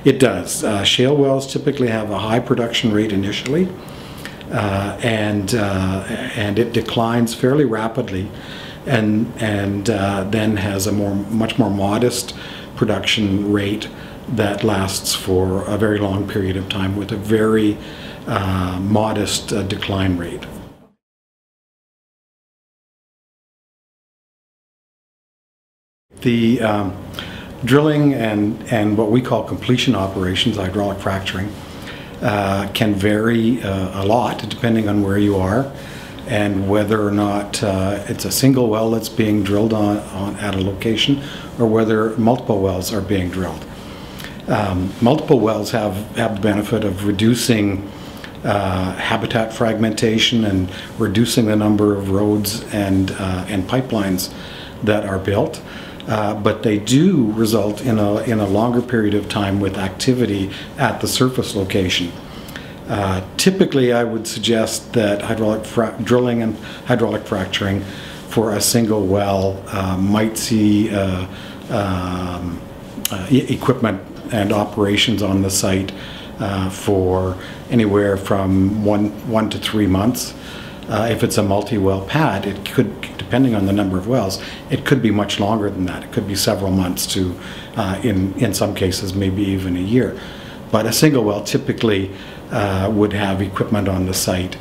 It does. Shale wells typically have a high production rate initially, and it declines fairly rapidly, and then has a much more modest production rate that lasts for a very long period of time with a very modest decline rate. The drilling and what we call completion operations, hydraulic fracturing, can vary a lot depending on where you are and whether or not it's a single well that's being drilled on at a location, or whether multiple wells are being drilled. Multiple wells have the benefit of reducing habitat fragmentation and reducing the number of roads and pipelines that are built. But they do result in a longer period of time with activity at the surface location. Typically, I would suggest that drilling and hydraulic fracturing for a single well might see equipment and operations on the site for anywhere from one to 3 months. If it's a multi-well pad, it could, depending on the number of wells, it could be much longer than that. It could be several months to, in some cases, maybe even a year. But a single well typically would have equipment on the site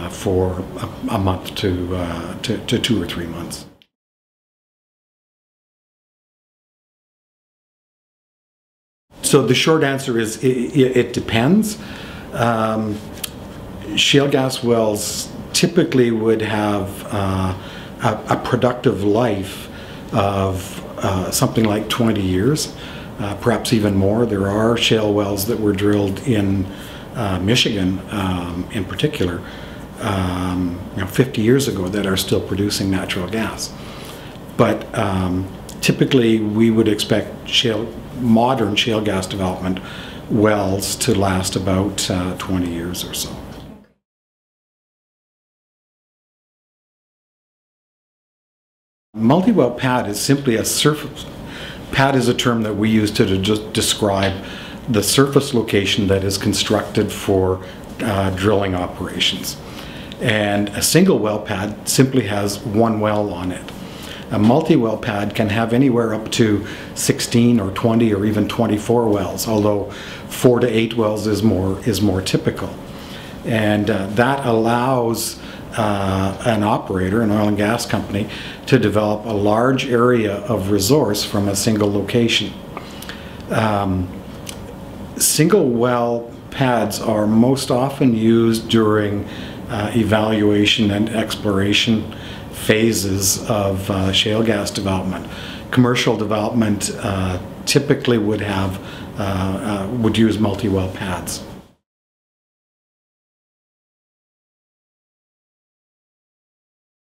for a month to 2 or 3 months. So the short answer is it depends. Shale gas wells typically would have a productive life of something like 20 years, perhaps even more. There are shale wells that were drilled in Michigan, in particular, 50 years ago, that are still producing natural gas. But typically, we would expect modern shale gas development wells to last about 20 years or so. Multi-well pad is simply a surface. Pad is a term that we use to just describe the surface location that is constructed for drilling operations. And a single well pad simply has one well on it. A multi-well pad can have anywhere up to 16 or 20 or even 24 wells, although 4 to 8 wells is more typical. And that allows an operator, an oil and gas company, to develop a large area of resource from a single location. Single well pads are most often used during evaluation and exploration phases of shale gas development. Commercial development typically would use multi-well pads.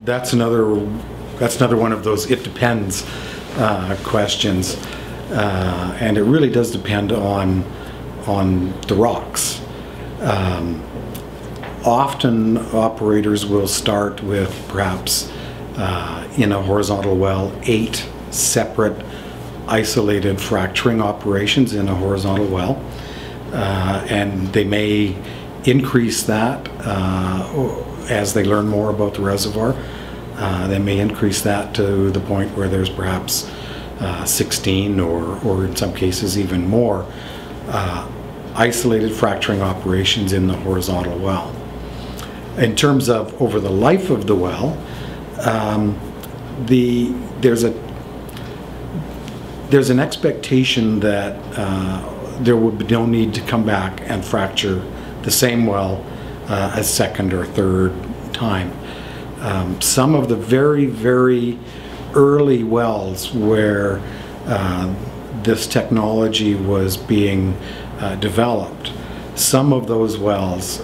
That's another one of those "it depends" questions, and it really does depend on the rocks. Often operators will start with perhaps in a horizontal well 8 separate isolated fracturing operations in a horizontal well, and they may increase that as they learn more about the reservoir. They may increase that to the point where there's perhaps 16 or in some cases even more isolated fracturing operations in the horizontal well. In terms of over the life of the well, there's an expectation that there would be no need to come back and fracture the same well a second or third time. Some of the very, very early wells where this technology was being developed, some of those wells,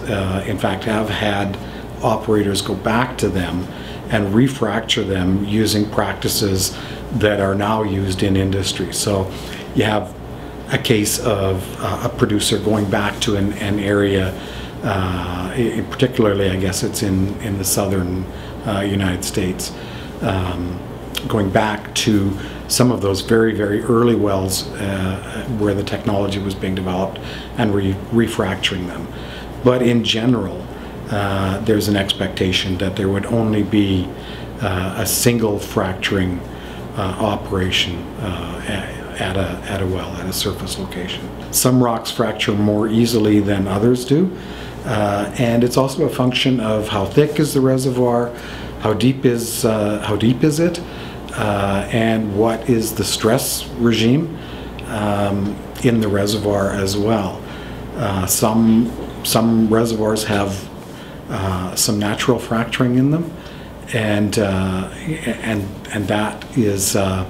in fact, have had operators go back to them and refracture them using practices that are now used in industry. So you have a case of a producer going back to an area, particularly I guess it's in the southern United States, going back to some of those very, very early wells where the technology was being developed and refracturing them. But in general, there's an expectation that there would only be a single fracturing operation at a well, at a surface location. Some rocks fracture more easily than others do, and it's also a function of how thick is the reservoir, how deep is it, and what is the stress regime in the reservoir as well. Some reservoirs have some natural fracturing in them, and that is a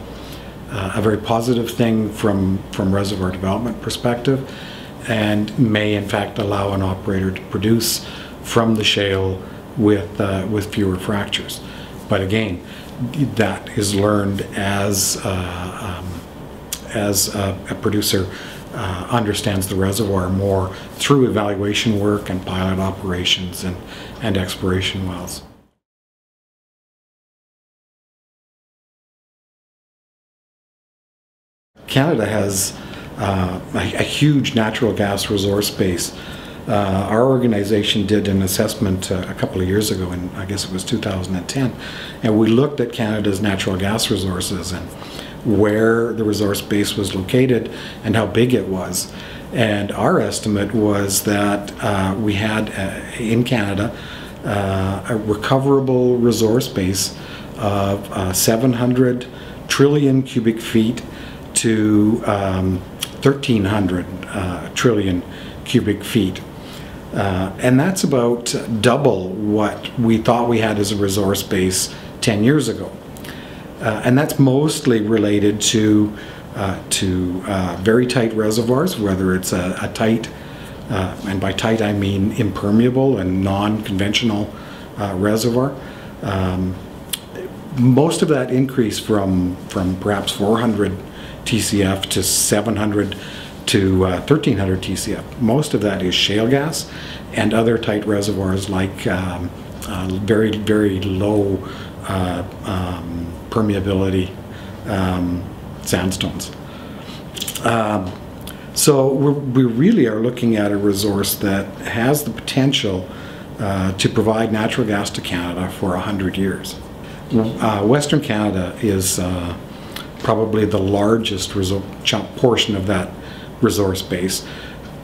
very positive thing from reservoir development perspective, and may in fact allow an operator to produce from the shale with fewer fractures. But again, that is learned as a producer understands the reservoir more through evaluation work and pilot operations and exploration wells. Canada has a huge natural gas resource base. Our organization did an assessment a couple of years ago, and I guess it was 2010, and we looked at Canada's natural gas resources and where the resource base was located and how big it was. And our estimate was that we had in Canada a recoverable resource base of 700 trillion cubic feet to 1,300 trillion cubic feet. And that's about double what we thought we had as a resource base 10 years ago. And that's mostly related to very tight reservoirs, whether it's a tight, and by tight I mean impermeable and non-conventional reservoir. Most of that increase from perhaps 400 TCF to 700 to 1,300 TCF. Most of that is shale gas and other tight reservoirs like very, very low permeability sandstones. So we really are looking at a resource that has the potential to provide natural gas to Canada for 100 years. Western Canada is probably the largest portion of that resource base,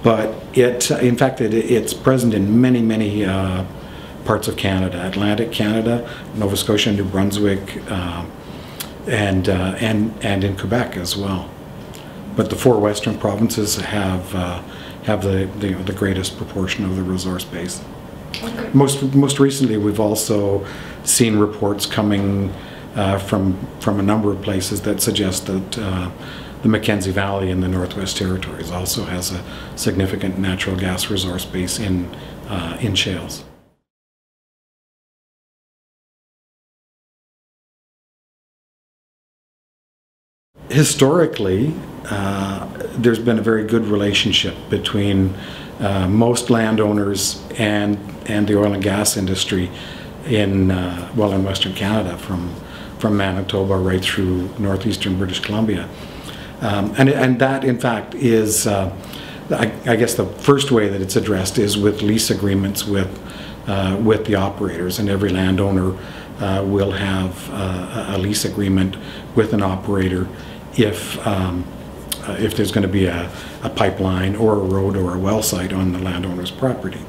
but in fact it's present in many parts of Canada: Atlantic Canada, Nova Scotia, New Brunswick, and in Quebec as well. But the 4 western provinces have the greatest proportion of the resource base. Okay. Most recently, we've also seen reports coming from a number of places that suggest that the Mackenzie Valley in the Northwest Territories also has a significant natural gas resource base in shales. Historically, there's been a very good relationship between most landowners and the oil and gas industry in Western Canada, from Manitoba right through northeastern British Columbia. And that, in fact, is, I guess the first way that it's addressed is with lease agreements with the operators, and every landowner will have a lease agreement with an operator if there's going to be a pipeline or a road or a well site on the landowner's property.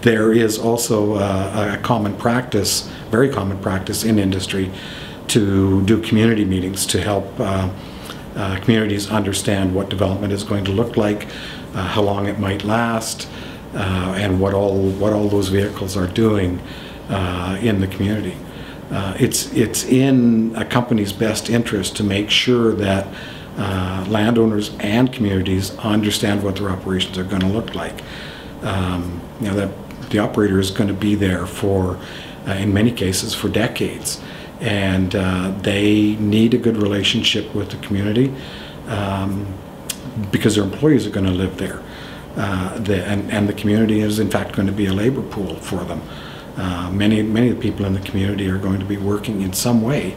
There is also a common practice, very common practice in industry, to do community meetings to help communities understand what development is going to look like, how long it might last, and what all those vehicles are doing in the community. It's in a company's best interest to make sure that landowners and communities understand what their operations are going to look like. That the operator is going to be there for, in many cases, for decades, and they need a good relationship with the community because their employees are going to live there, and the community is in fact going to be a labor pool for them. Many of the people in the community are going to be working in some way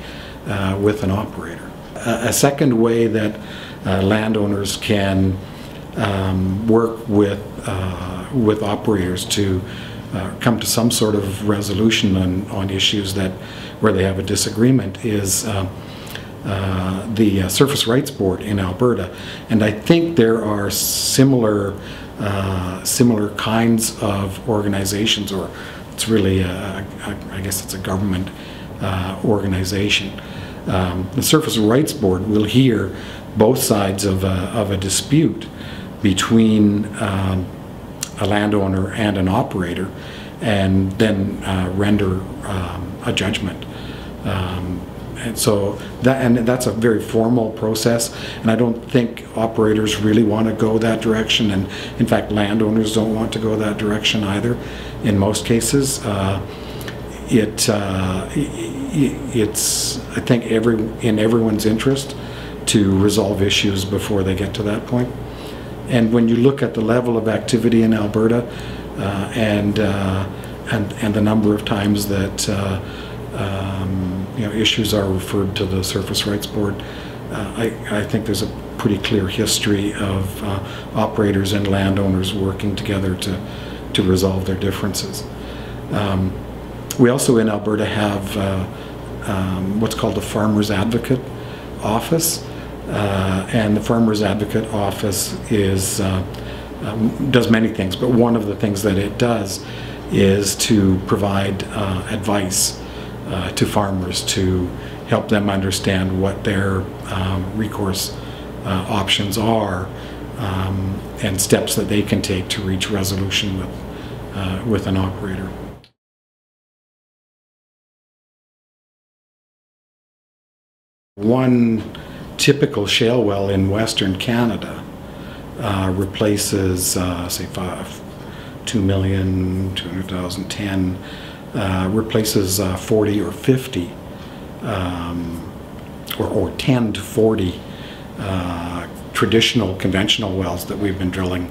with an operator. A second way that landowners can work with operators to come to some sort of resolution on issues where they have a disagreement is the Surface Rights Board in Alberta, and I think there are similar kinds of organizations, or it's really I guess it's a government organization. The Surface Rights Board will hear both sides of a dispute between a landowner and an operator, and then render a judgment. And so that's a very formal process, and I don't think operators really want to go that direction, and in fact landowners don't want to go that direction either in most cases. It's I think in everyone's interest to resolve issues before they get to that point. And when you look at the level of activity in Alberta and the number of times that issues are referred to the Surface Rights Board, I think there's a pretty clear history of operators and landowners working together to resolve their differences. We also in Alberta have what's called the Farmers Advocate Office, and the Farmers Advocate Office does many things, but one of the things that it does is to provide advice to farmers to help them understand what their recourse options are, and steps that they can take to reach resolution with an operator. One typical shale well in Western Canada replaces, say, 2,200,010, replaces 40 or 50, or 10 to 40 traditional conventional wells that we've been drilling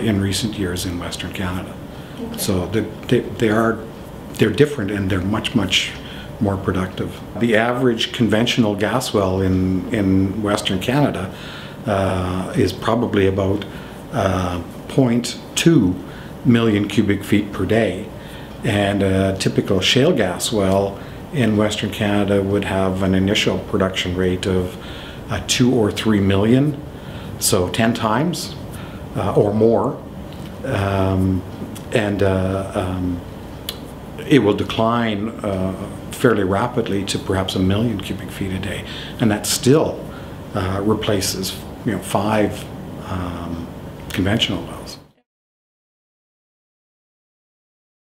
in recent years in Western Canada. Okay. So they're different, and they're much more productive. The average conventional gas well in Western Canada is probably about 0.2 million cubic feet per day, and a typical shale gas well in Western Canada would have an initial production rate of 2 or 3 million, so 10 times or more, and it will decline fairly rapidly to perhaps 1 million cubic feet a day, and that still replaces 5 conventional wells.